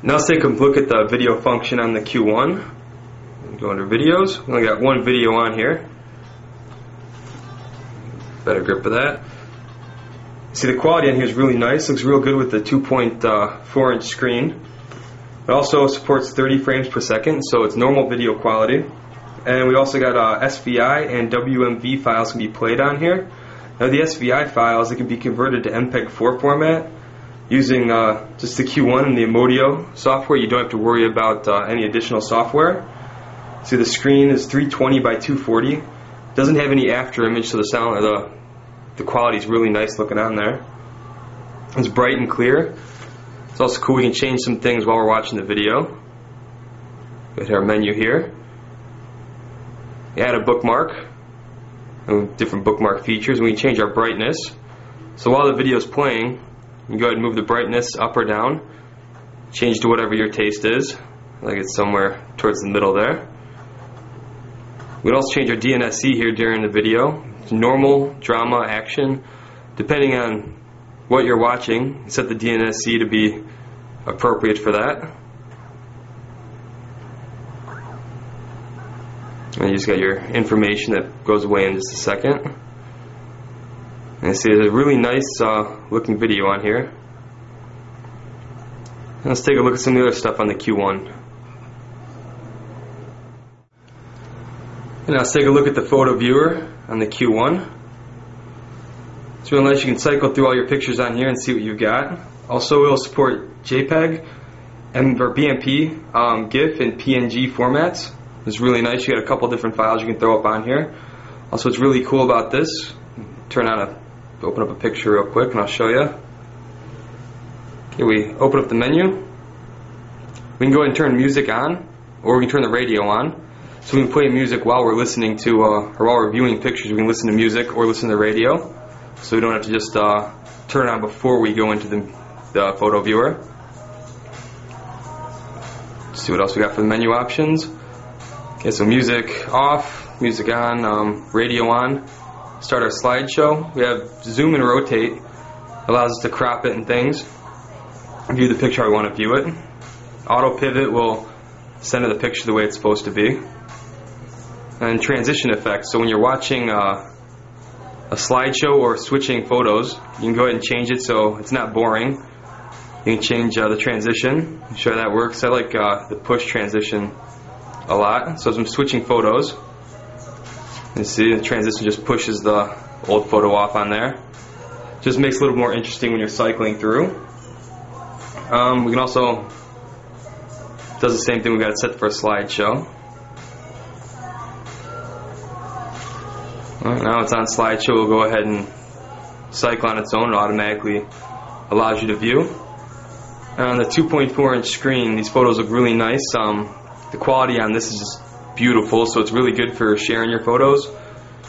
Now let's take a look at the video function on the Q1. Go under videos. We only got one video on here. Better grip of that. See, the quality on here is really nice. Looks real good with the 2.4-inch screen. It also supports 30 frames per second, so it's normal video quality. And we also got SVI and WMV files can be played on here. Now the SVI files, it can be converted to MPEG-4 format using just the Q1 and the Amodio software. You don't have to worry about any additional software. See, the screen is 320 by 240. Doesn't have any after image, so the sound, the quality is really nice looking on there. It's bright and clear. It's also cool. We can change some things while we're watching the video. We hit our menu here. Add a bookmark. And different bookmark features. We can change our brightness. So while the video is playing, you can go ahead and move the brightness up or down. Change to whatever your taste is. Like it's somewhere towards the middle there. We can also change our DNSC here during the video. Normal, drama, action. Depending on what you're watching, set the DNSC to be appropriate for that. And you just got your information that goes away in just a second. And you see there's a really nice looking video on here. And let's take a look at some of the other stuff on the Q1. And now let's take a look at the photo viewer on the Q1. It's really nice. You can cycle through all your pictures on here and see what you've got. Also, it will support JPEG, or BMP, GIF, and PNG formats. It's really nice. You got a couple different files you can throw up on here. Also, what's really cool about this, open up a picture real quick and I'll show you. Okay, we open up the menu. We can go ahead and turn music on, or we can turn the radio on. So we can play music while we're listening to, or while we're viewing pictures. We can listen to music or listen to the radio. So we don't have to just turn it on before we go into the photo viewer. Let's see what else we got for the menu options. Okay, so music off, music on, radio on. Start our slideshow. We have zoom and rotate. Allows us to crop it and things. View the picture how we want to view it. Auto pivot will center the picture the way it's supposed to be. And transition effects. So when you're watching a slideshow or switching photos, you can go ahead and change it so it's not boring. You can change the transition. I'll show you how that works. I like the push transition a lot. So as I'm switching photos, you see the transition just pushes the old photo off on there. Just makes it a little more interesting when you're cycling through. We can also does the same thing. We got it set for a slideshow. Now it's on slideshow. We'll go ahead and cycle on its own. It automatically allows you to view. And on the 2.4-inch screen, these photos look really nice. The quality on this is just beautiful, so it's really good for sharing your photos.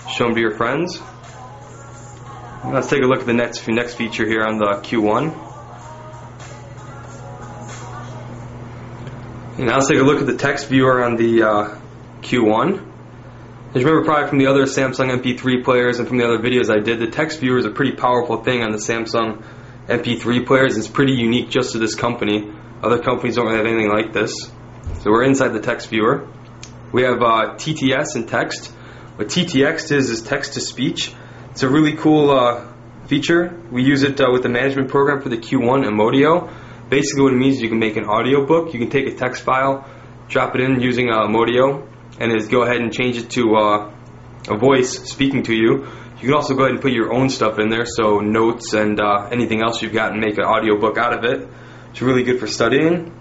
Show them to your friends. Let's take a look at the next feature here on the Q1. And now let's take a look at the text viewer on the Q1. As you remember probably from the other Samsung MP3 players and from the other videos I did, the text viewer is a pretty powerful thing on the Samsung MP3 players. It's pretty unique just to this company. Other companies don't really have anything like this. So we're inside the text viewer. We have TTS and text. What TTX is text to speech. It's a really cool feature. We use it with the management program for the Q1 Amodio. Basically what it means is you can make an audio book. You can take a text file, drop it in using Amodio, and just go ahead and change it to a voice speaking to you. You can also go ahead and put your own stuff in there, so notes and anything else you've got, and make an audio book out of it. It's really good for studying.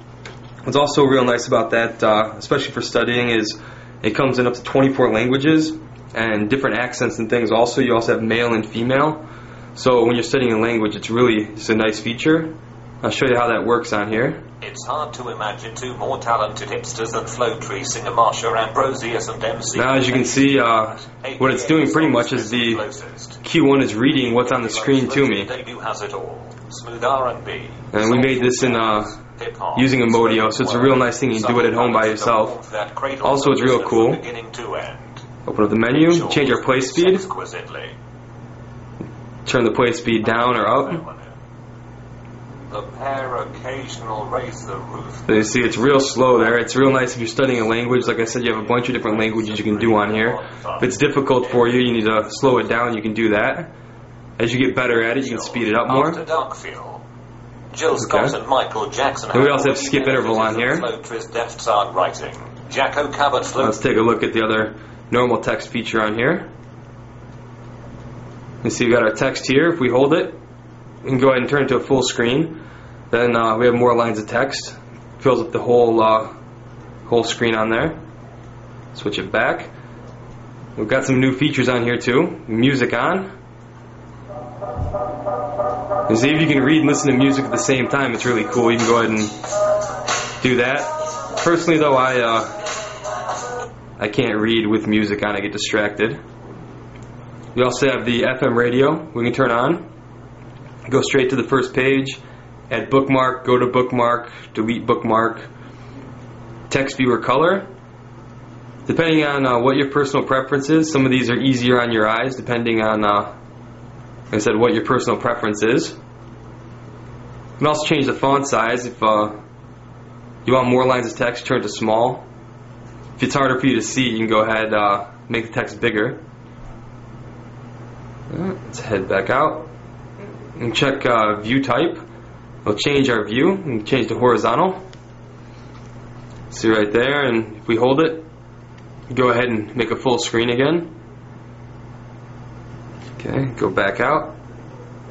What's also real nice about that, especially for studying, is it comes in up to 24 languages and different accents and things. Also, you also have male and female. So when you're studying a language, it's a nice feature. I'll show you how that works on here. It's hard to imagine two more talented hipsters than Flow-Tree singer Marsha Ambrosius and MC. Now as you can see, what it's doing pretty much is the Q1 is reading what's on the screen to me. And we made this in using Amodio, so it's a real nice thing. You can do it at home by yourself. Also, it's real cool. Open up the menu, change our play speed, turn the play speed down or up. The pair occasional raise the roof. So you see it's real slow there. It's real nice if you're studying a language. Like I said, you have a bunch of different languages you can do on here. If it's difficult for you, you need to slow it down, you can do that. As you get better at it, you can speed it up more. After dark feel. Jill Scott and Michael Jackson. And we also have skip interval on here. Defts are writing. Jacko Cabot. Let's take a look at the other normal text feature on here. You see we got our text here. If we hold it, we can go ahead and turn it to a full screen. Then we have more lines of text. Fills up the whole screen on there. Switch it back. We've got some new features on here too. Music on. And see if you can read and listen to music at the same time. It's really cool. You can go ahead and do that. Personally though, I can't read with music on. I get distracted. We also have the FM radio we can turn on. Go straight to the first page. Add bookmark, go to bookmark, delete bookmark. Text viewer color. Depending on what your personal preference is, some of these are easier on your eyes depending on, like I said, what your personal preference is. You can also change the font size. If you want more lines of text, turn it to small. If it's harder for you to see, you can go ahead make the text bigger. Let's head back out and check view type. We'll change our view and change to horizontal. See right there, and if we hold it, go ahead and make a full screen again. Okay, go back out,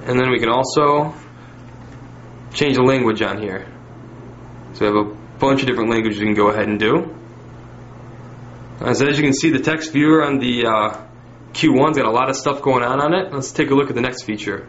and then we can also change the language on here. So we have a bunch of different languages we can go ahead and do. So as you can see, the text viewer on the Q1's got a lot of stuff going on it. Let's take a look at the next feature.